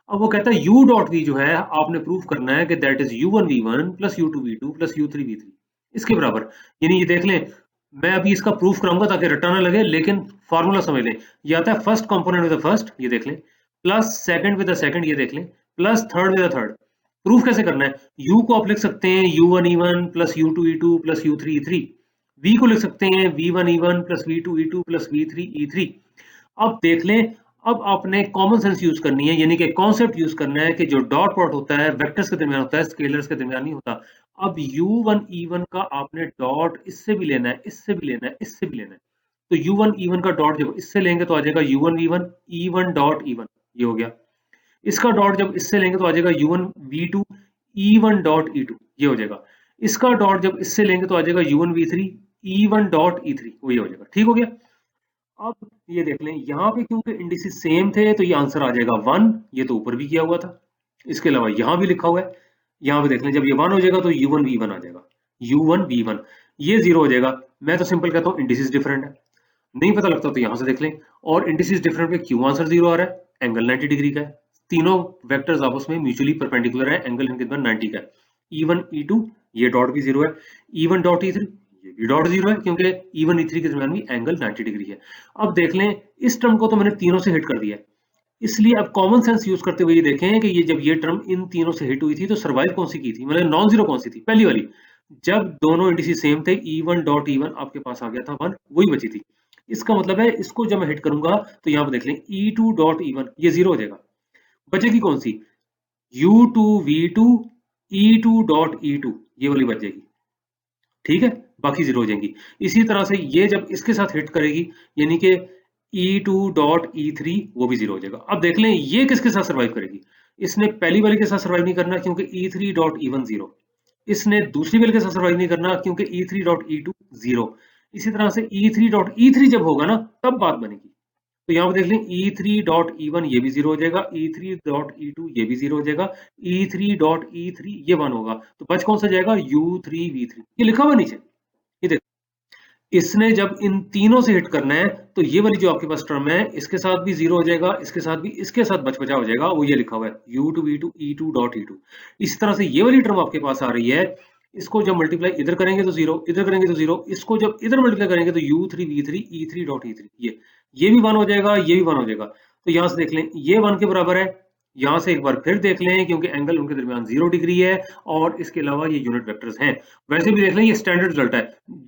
[SPEAKER 1] अब वो कहता है u डॉट v जो है आपने प्रूव करना है कि that is u1, v1 plus u2, v2 plus u3, v3 इसके बराबर। यानी ये देख लें, मैं अभी इसका प्रूफ कराऊंगा ताकि रट्टा ना लगे, लेकिन फॉर्मूला समझ लें। ये आता है first component with the first, ये देख लें, plus second with the second, ये देख लें, plus third with the third. Proof कैसे करना है? u को आप लिख सकते हैं u1, e1 plus u2, e2 plus u3, e3। v को लिख सकते हैं v1, e1 plus v2, e2 plus v3, e3। अब देख लें, अब आपने कॉमन सेंस यूज करनी है, यानी कि कॉन्सेप्ट यूज करना है कि जो डॉट प्रोडक्ट होता है वेक्टर्स के दरमियान होता है, स्केलर्स के दरमियान नहीं होता। अब u1 e1 का आपने डॉट इससे भी लेना है, इससे भी लेना है, इससे भी लेना है। तो u1 e1 का डॉट जब इससे लेंगे तो आ जाएगा u1 v1 e1 dot e1, ये हो गया। इसका डॉट जब इससे लेंगे तो आ जाएगा u1 v2 e1 dot e2, ये हो जाएगा। इसका डॉट जब इससे लेंगे तो आ जाएगा u1 v3 e1 dot e3, वो ये हो जाएगा। ठीक हो गया। अब ये देख लें, यहाँ पे क्योंकि इंडिसेस सेम थे तो ये आंसर आ जाएगा 1। ये तो ऊपर भी किया हुआ था। इसके अलावा यहाँ भी लिखा हुआ है। यहाँ पे देख लें, जब ये 1 हो जाएगा तो u1 v1 आ जाएगा, u1 v1 ये 0 हो जाएगा। मैं तो सिंपल कहता हूँ इंडिसेस डिफरेंट है। नहीं पता लगता तो यहाँ से देख लें, और इंडिसेस डिफरेंट पे क्यों आंसर 0 आ रहा है? एंगल 90 डिग्री का है। तीनों वेक्टर्स आपस में म्यूचुअली परपेंडिकुलर है, एंगल इनके दरमियान 90 का है। e1 e2 ये डॉट भी 0 है, e1 डॉट e3 ये भी डॉट 0 है क्योंकि e1 e3 के दरमियान भी एंगल 90 डिग्री है। अब देख लें, इस टर्म को तो मैंने तीनों से हिट कर दिया है, इसलिए अब कॉमन सेंस यूज करते हुए ये देखें कि ये जब ये टर्म इन तीनों से हिट हुई थी तो सर्वाइव कौन सी की थी, मतलब नॉन जीरो कौन सी थी? पहली वाली। जब दोनों इंडिसेस सेम थे e1 डॉट e1 आपके पास आ गया था 1, वही बची थी। इसका मतलब है इसको जब मैं हिट करूंगा तो यहाँ पे देख लें e2 डॉट e1 ये 0 हो जाएगा। बचेगी कौन सी? u2 v2 e2 dot e2 ये वाली बच जाएगी। ठीक है, बाकी 0 हो जाएंगी। इसी तरह से ये जब इसके साथ हिट करेगी, यानी कि e2 डॉट e3 वो भी 0 हो जाएगा। अब देख लें ये किसके साथ सर्वाइव करेगी? इसने पहली वाली के साथ सर्वाइव नहीं करना क्योंकि e3 डॉट e1 0। इसने दूसरी वाली के साथ सर्वाइव नहीं करना क्योंकि e3 डॉट e2 0। इसी तरह से e3 डॉट e3 जब होगा ना तब बात बनेगी। तो यहाँ पे देख लें e3 डॉट e1 ये भी 0 हो जाएगा, e3 डॉट e2 ये भी 0 हो जाएगा, e3 डॉट e3 ये 1 होगा। तो बच कौन सा जाएगा? u3 v3, ये लिखा हुआ नीचे। ये देखो, इसने जब इन तीनों से हिट करना है तो ये वाली जो आपके पास टर्म है इसके साथ भी 0 हो जाएगा, इसके साथ भी, इसके साथ बचा हो जाएगा, वो ये लिखा हुआ है u2 v2 e2 dot e2। इसी तरह से ये वाली टर्म आपके पास आ रही है, इसको जब मल्टीप्लाई इधर करेंगे तो 0, इधर करेंगे तो 0, इसको जब इधर मल्टीप्लाई करेंगे तो u3 v3 e3 dot e3 ये भी 1 हो जाएगा, ये भी 1 हो जाएगा। तो यहाँ से देख लें ये 1 के बराबर है। यहाँ से एक बार फिर देख लें क्योंकि एंगल उनके दरमियान 0 डिग्री है और इसके अलावा ये यूनिट वेक्टर्स हैं। वैसे भी देख लें ये स्टैंडर्ड रिजल्ट है।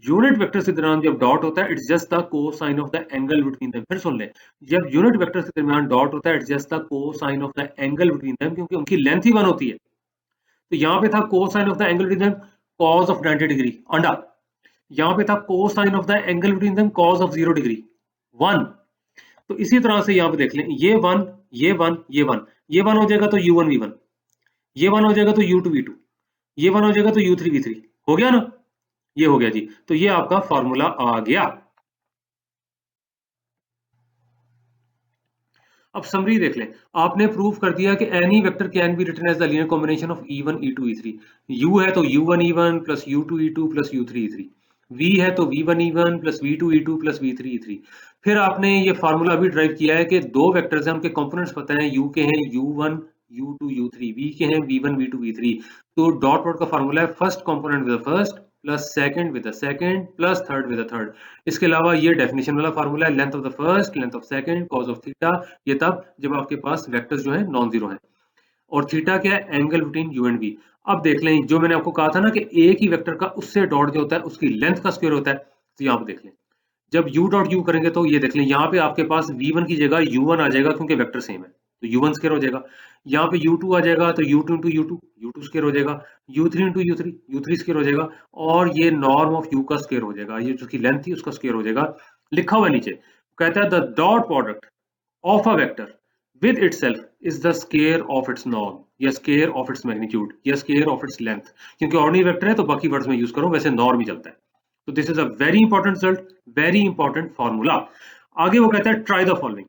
[SPEAKER 1] यूनिट वेक्टर्स के दरमियान जब डॉट होता है it's just the cosine of the angle between them. फिर सुन लें, जब यूनिट वेक्टर्स के दरमियान डॉट होता है it's just the cosine of the angle between them, क्योंकि उनकी लेंथ ही 1 होती है। तो यहाँ पे था cosine of the angle between them cos of 90 degree अंडा। यहाँ पे था cosine of the angle between them cos of 0 degree 1। तो इसी तरह से यहाँ पे देख लें ये 1 ये 1 ये 1, ये 1 हो जाएगा तो u1 v1, ये 1 हो जाएगा तो u2 v2, ये 1 हो जाएगा तो u3 v3। हो गया ना? ये हो गया जी। तो ये आपका फॉर्मूला आ गया। अब समरी देख लें, आपने प्रूव कर दिया कि any vector can be written as the linear combination of e1 e2 e3। u है तो u1 e1 plus u2 e2 plus u3 e3। v है तो v1 e1 plus v2 e2 plus v3 e3। फिर आपने ये formula भी drive किया है कि दो वेक्टर्स हैं, उनके कंपोनेंट्स पता है, u के हैं u1 u2 u3, v के हैं v1 v2 v3। तो डॉट प्रोडक्ट का फार्मूला है first component with the first plus second with the second plus third with the third. इसके अलावा ये डेफिनेशन वाला फार्मूला है length of the first length of second cos of theta. ये तब जब आपके पास वेक्टर्स जो है नॉन जीरो हैं। और थीटा क्या है? Angle between U and V. अब देख लें, जो मैंने आपको कहा था ना कि एक ही वेक्टर का उससे डॉट जो होता है उसकी लेंथ का स्क्वायर होता है। तो यहाँ पे देख लें, जब u डॉट u करेंगे तो ये देख लें यहाँ पे आपके पास v1 की जगह u1 आ जाएगा क्योंकि वेक्टर सेम है। तो u1 स्क्वायर हो जाएगा। यहाँ पे u2 आ जाएगा तो u2 इंटू u2 स्क्वायर हो जाएगा, u3 इंटू u3 स्क्वायर हो जाएगा, और ये नॉर्म ऑफ u का स्क्वायर हो जाएगा, ये जो उसकी लेंथ थी उसका स्क्वायर हो जाएगा। लिखा हुआ है नीचे, कहता है the dot product of a vector with itself is the square of its norm या square of its magnitude या square of its length। क्योंकि ऑर्डिनरी वेक्टर है तो बाकी वर्ड्स में यूज करो, वैसे नॉर्म ही चलता है। तो this is a very important result, very important formula. आगे वो कहता है ट्राई द फॉलोइंग,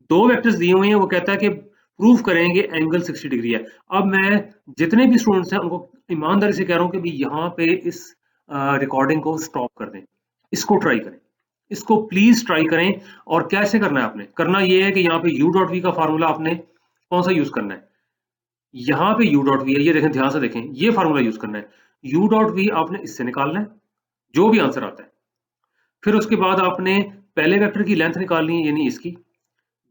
[SPEAKER 1] दो वेक्टर्स दिए हुए हैं, वो कहता है कि प्रूव करेंगे एंगल 60 डिग्री है। अब मैं जितने भी स्टूडेंट्स हैं उनको ईमानदारी से कह रहा हूं कि भी यहाँ पे इस रिकॉर्डिंग को स्टॉप कर दें, इसको ट्राई करें, इसको प्लीज ट्राई करें। और कैसे करना है आपने, करना ये है कि यहाँ पे u डॉट वी का फार्मूला आपने कौन सा यूज करना है, यहाँ पे u डॉट वी है, ये देखें ध्यान से देखें, ये फार्मूला यूज करना है। u डॉट वी आपने इससे निकालना है, जो भी आंसर आता है। फिर उसके बाद आपने पहले वेक्टर की लेंथ निकालनी है, यानी इसकी,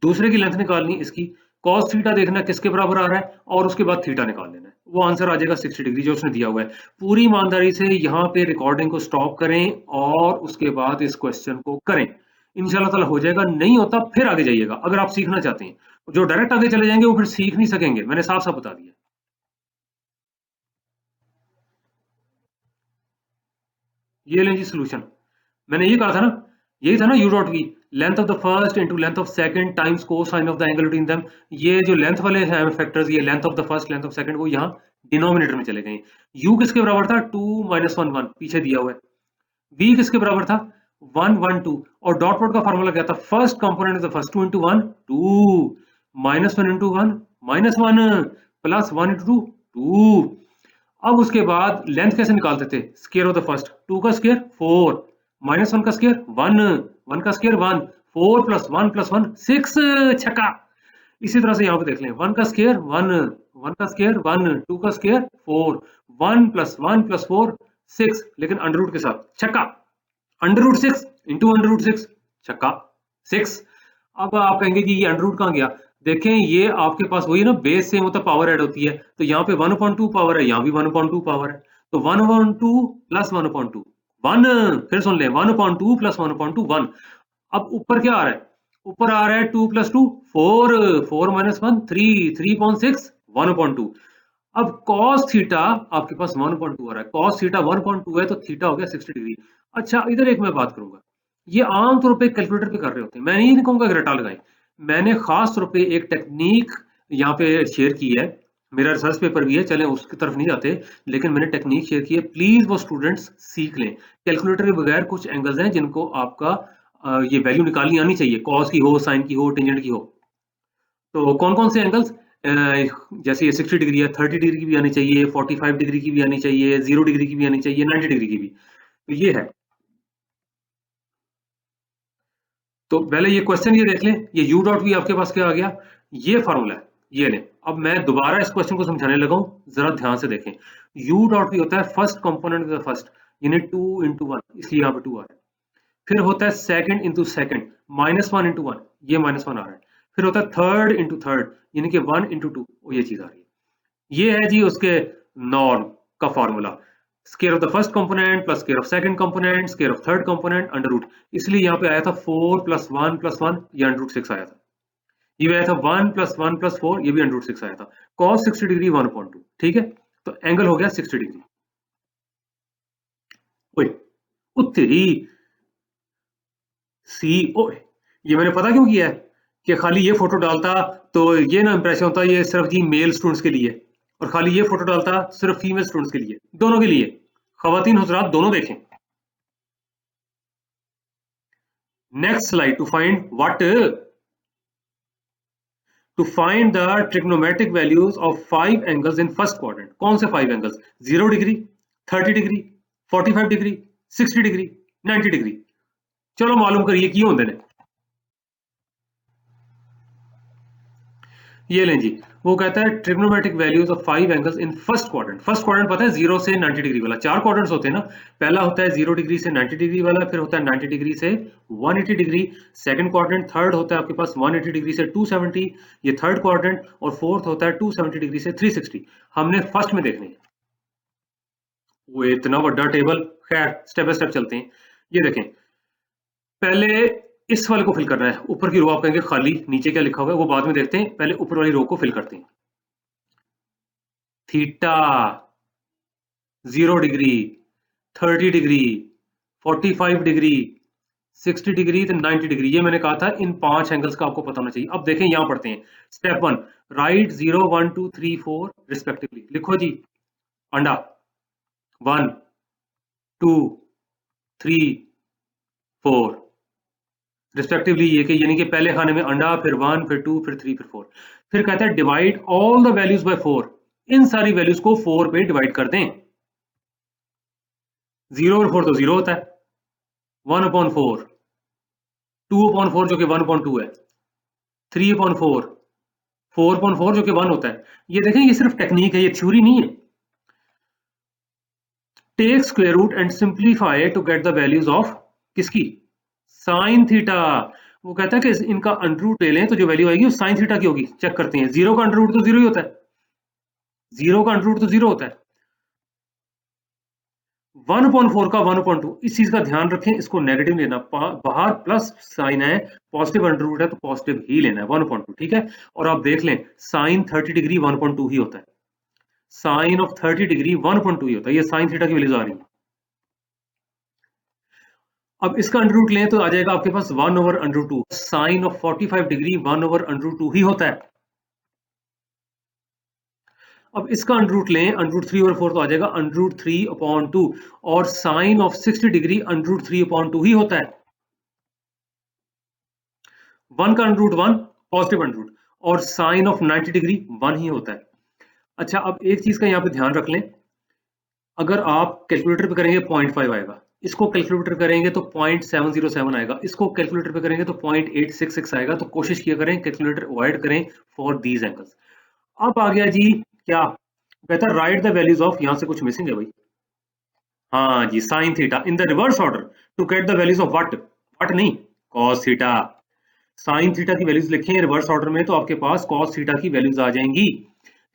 [SPEAKER 1] दूसरे की लेंथ निकालनी है इसकी, cos थीटा देखना किसके बराबर आ रहा है, और उसके बाद थीटा निकाल लेना है, वो आंसर आ जाएगा 60 डिग्री जो उसने दिया हुआ है। पूरी ईमानदारी से यहाँ पे रिकॉर्डिंग को स्टॉप करें और उसके बाद इस क्वेश्चन को करें, इंशाल्लाह ताला हो जाएगा। नहीं होता फिर आगे जाइएगा, अगर आप सीखना चाहते हैं। जो डायरेक्ट आगे चले जाएंगे वो फिर सीख नहीं सकेंगे, मैंने साफ साफ बता दिया। ये लें जी सोल्यूशन, मैंने ये कहा था ना, यही था ना u dot V, length of the first into length of second times cosine of the angle between them. ये जो लेंथ वाले हैं फैक्टर्स, ये length of the first length of second, वो यहाँ डिनोमिनेटर में चले गए। u किसके बराबर था, 2 माइनस 1 1 पीछे दिया हुआ है। v किसके बराबर था, 1 1 2, और डॉट प्रोडक्ट का फार्मूला क्या था, first component of the first 2 into 1 2, minus 1 into 1 minus 1, plus 1 into 2 2। अब उसके बाद लेंथ कैसे निकालते थे, स्क्वायर ऑफ द फर्स्ट, 2 का स्क्वायर 4, माइनस 1 का स्क्वायर 1, 1 का स्क्वायर 1, 4 प्लस 1 6, छक्का। इसी तरह से यहाँ पे देख लें, 1 का स्क्वायर 1, 1 का स्क्वायर 1, 2 का स्क्वायर 4, 1 प्लस 4 6, लेकिन अंडर रूट के साथ, छक्का। Under root 6 into under root 6, छक्का 6। अब आप कहेंगे कि ये अंडर रूट कहाँ गया, देखें ये आपके पास वही ना, बेस से मतलब पावर ऐड होती है, तो यहाँ पे 1/2 पावर है, यहाँ भी 1/2 पावर है, तो 1/2 प्लस 1/2 1, फिर सुन ले, 1/2 प्लस 1/2 1। अब ऊपर क्या आ रहा है, ऊपर आ रहा है 2 प्लस 2 4, 4 माइनस 1 3, 3/6 1/2। अब cos थीटा आपके पास 1/2 आ रहा है, cos थीटा 1/2 है तो थीटा हो गया 60 डिग्री। अच्छा इधर एक मैं बात करूंगा, ये आमतौर पे कैलकुलेटर पे कर रहे होते हैं, मैं नहीं कहूंगा कि रटा लगाएं, मैंने खास तौर पे एक टेक्निक यहाँ पे शेयर की है, मेरा रिसर्च पेपर भी है, चलें उसकी तरफ नहीं जाते, लेकिन मैंने टेक्निक शेयर की है, प्लीज वो स्टूडेंट्स सीख लें। कैलकुलेटर के बगैर कुछ एंगल्स हैं जिनको आपका ये वैल्यू निकालनी आनी चाहिए, कॉस की हो, साइन की हो, टेंजेंट की हो। तो कौन कौन से एंगल्स, जैसे ये 60 डिग्री है, 30 डिग्री की भी आनी चाहिए, 45 डिग्री की भी आनी चाहिए, 0 डिग्री की भी आनी चाहिए, 90 डिग्री की भी। तो ये है, तो पहले ये क्वेश्चन ये देख लें, ये u डॉट वी आपके पास क्या आ गया, ये फॉर्मूला है, ये लें। अब मैं दोबारा इस क्वेश्चन को समझाने लगा हूं, जरा ध्यान से देखें। u डॉट वी होता है first component of the first, यानी 2 इंटू 1, इसलिए यहाँ पे 2 आ रहा है। फिर होता है सेकंड इंटू सेकंड, -1 इंटू 1, ये -1 आ रहा है। फिर होता है थर्ड इंटू थर्ड, यानी कि 1 इंटू 2, ये चीज आ रही है। ये है जी उसके नॉर्म का formula, square of the first component plus square of second component square of third component under root. इसलिए यहाँ पे आया था 4 प्लस 1 प्लस 1, ये अंडर रूट 6 आया था। ये आया था 1 प्लस 1 प्लस 4, ये भी अंडर रूट 6 आया था। cos 60 डिग्री 1/2, ठीक है, तो एंगल हो गया 60 डिग्री। ओए उत्तरी सी, ओए ये मैंने पता क्यों किया है, कि खाली ये फोटो डालता तो ये ना इंप्रेशन होता ये सिर्फ जी मेल स्टूडेंट्स के लिए, और खाली ये फोटो डालता सिर्फ फीमेल स्टूडेंट्स के लिए, दोनों के लिए, खवातीन हजरात दोनों देखें। Next slide, to find the trigonometric values of 5 angles in first quadrant. कौन से 5 angles, 0 degree, 30 degree, 45 degree, 60 degree, 90 degree. चलो मालूम करिए की होंगे ने। ये लें जी, वो कहता है trigonometric values of 5 angles in first quadrant. First quadrant पता है 0 से 90 डिग्री वाला, 4 क्वाड्रेंट्स होते हैं ना, पहला होता है 0 डिग्री से 90 डिग्री वाला, फिर होता है 90 डिग्री से 180 डिग्री, सेकंड क्वाड्रेंट, थर्ड होता है आपके पास 180 डिग्री से 270, ये थर्ड क्वाड्रेंट, और फोर्थ होता है 270 डिग्री से 360। हमने फर्स्ट में देखने हैं, वो इतना बड़ा टेबल, खैर स्टेप बाय स्टेप चलते हैं। ये देखें, पहले इस वाले को फिल करना है। ऊपर की रो आप कहेंगे खाली, नीचे क्या लिखा हुआ है वो बाद में देखते हैं, पहले ऊपर वाली रो को फिल करते हैं। Theta 0 degree, 30 degree, 45 degree, 60 degree, तो 90 डिग्री। ये मैंने कहा था इन 5 एंगल्स का आपको पता होना चाहिए। अब देखें यहां पढ़ते हैं। Step 1, right 0, 1, 2, 3, 4 respectively. लिखो जी अंडा 1, 2, 3, 4 रिस्पेक्टिवली। ये कि यानी कि पहले खाने में अंडा, फिर 1, फिर 2, फिर 3, फिर 4। फिर कहता है divide all the values by 4। इन सारी वैल्यूज को 4 पे डिवाइड कर दें। 0 और 4 तो 0 होता है, 1/4, 2/4 जो कि 1/2 है, 3/4, 4/4 जो कि 1 होता है। ये देखें ये सिर्फ टेक्निक है, ये थ्योरी नहीं है। Take square root and simplify to get the values of किसकी, साइन थीटा। वो कहता है कि इनका अंडर रूट ले लें तो जो वैल्यू आएगी वो साइन थीटा की होगी। चेक करते हैं। 0 का अंडर रूट तो 0 ही होता है, 0 का अंडर रूट तो 0 होता है। 1/4 का 1/2, इस चीज का ध्यान रखें, इसको नेगेटिव लेना। बाहर प्लस साइन है, पॉजिटिव अंडर रूट है तो पॉजिटिव ही लेना है 1/2, ठीक है। और आप देख लें साइन 30 डिग्री 1/2 ही होता है, साइन ऑफ 30 डिग्री 1/2 ही होता है। ये साइन थीटा की वैल्यूज आ रही है। अब इसका अंडर रूट लें तो आ जाएगा आपके पास 1/√2। साइन ऑफ 45 डिग्री 1/√2 ही होता है। अब इसका अंडर रूट लें, अंडर रूट 3 और 4 तो आ जाएगा √3/2। और साइन ऑफ 60 डिग्री √3/2 ही होता है। 1 का under root 1, positive under root, और साइन ऑफ 90 डिग्री 1 ही होता है। अच्छा अब एक चीज का यहाँ पे ध्यान रख लें, अगर आप कैलकुलेटर पे करेंगे 0.5 आएगा, इसको कैलकुलेटर करेंगे तो 0.707 आएगा, इसको कैलकुलेटर पे करेंगे तो 0.866 आएगा। तो कोशिश किया करें कैलकुलेटर अवॉइड करें फॉर दीज एंगल्स। अब आ गया जी क्या, कहता है राइट द वैल्यूज ऑफ, यहां से कुछ मिसिंग है भाई। हाँ जी, sine theta in the reverse order to get the values of what नहीं, कॉस थीटा। साइन थीटा की वैल्यूज लिखें रिवर्स ऑर्डर में तो आपके पास कॉस थीटा की वैल्यूज आ जाएंगी,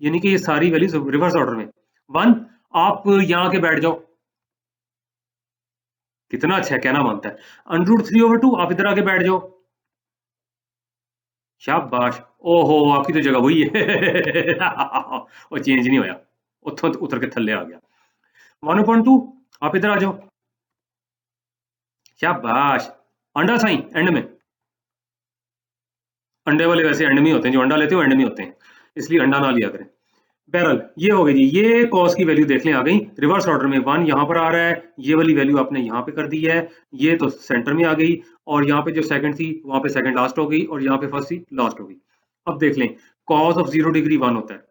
[SPEAKER 1] यानी कि ये सारी वैल्यूज रिवर्स ऑर्डर में। 1, आप यहां आके बैठ जाओ, कितना अच्छा है, कहना मानता है। √3/2 आप इधर आके बैठ जाओ, शाबाश। ओहो आपकी तो जगह वही है वो चेंज नहीं होया, उतर उतर के थल्ले आ गया। 1/2 आप इधर आ जाओ, शाबाश। अंडा साइन एंड में, अंडे वाले वैसे एंड में ही होते हैं, जो अंडा लेते हो एंड में होते हैं, इसलिए अंडा ना लिया करें। बहरहाल ये हो गई जी, ये कॉस की वैल्यू देख लें आ गई रिवर्स ऑर्डर में। 1 यहाँ पर आ रहा है, ये वाली वैल्यू आपने यहाँ पे कर दी है, ये तो सेंटर में आ गई, और यहाँ पे जो सेकंड थी वहां पे सेकंड लास्ट हो गई, और यहाँ पे फर्स्ट थी लास्ट हो गई। अब देख लें, कॉस ऑफ 0 डिग्री 1 होता है,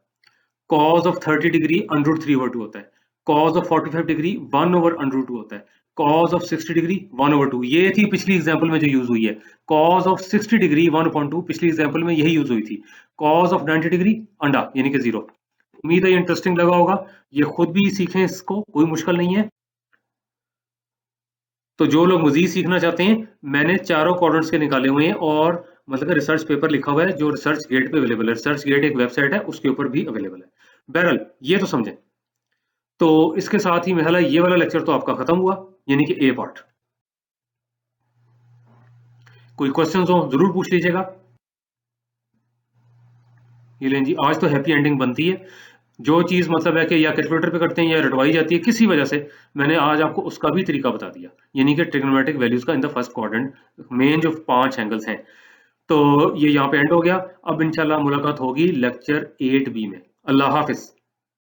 [SPEAKER 1] कॉस ऑफ 30 डिग्री √3/2 होता है, कॉस ऑफ 45 डिग्री 1/√2 होता है, कॉस ऑफ 60 डिग्री 1/2। ये थी पिछली एग्जांपल में जो यूज हुई है, कॉस ऑफ 60 डिग्री 1/2 पिछली एग्जांपल में यही यूज हुई थी। कॉस ऑफ 90 डिग्री अंडा यानी कि 0। उम्मीद है ये इंटरेस्टिंग लगा होगा, ये खुद भी सीखें, इसको कोई मुश्किल नहीं है। तो जो लोग मजीद सीखना चाहते हैं, मैंने चारों क्वाड्रेंट्स के निकाले हुए हैं, और मतलब रिसर्च पेपर लिखा हुआ है जो रिसर्च गेट पे अवेलेबल है। रिसर्च गेट एक वेबसाइट है, उसके ऊपर भी अवेलेबल है। बहरहाल ये तो समझें। तो इसके साथ ही मेरा ये वाला लेक्चर तो आपका खत्म हुआ, यानी कि ए पार्ट। कोई क्वेश्चंस हो जरूर पूछ लीजिएगा। ये लें जी, आज तो हैप्पी एंडिंग बनती है। जो चीज मतलब है कि या कैलकुलेटर पे करते हैं या रटवाई जाती है किसी वजह से, मैंने आज आपको उसका भी तरीका बता दिया, यानी कि ट्रिग्नोमेट्रिक वैल्यूज का in the first quadrant main जो 5 एंगल्स हैं। तो ये यहाँ पे एंड हो गया। अब इंशाल्लाह मुलाकात होगी लेक्चर 8B में। अल्लाह हाफिज।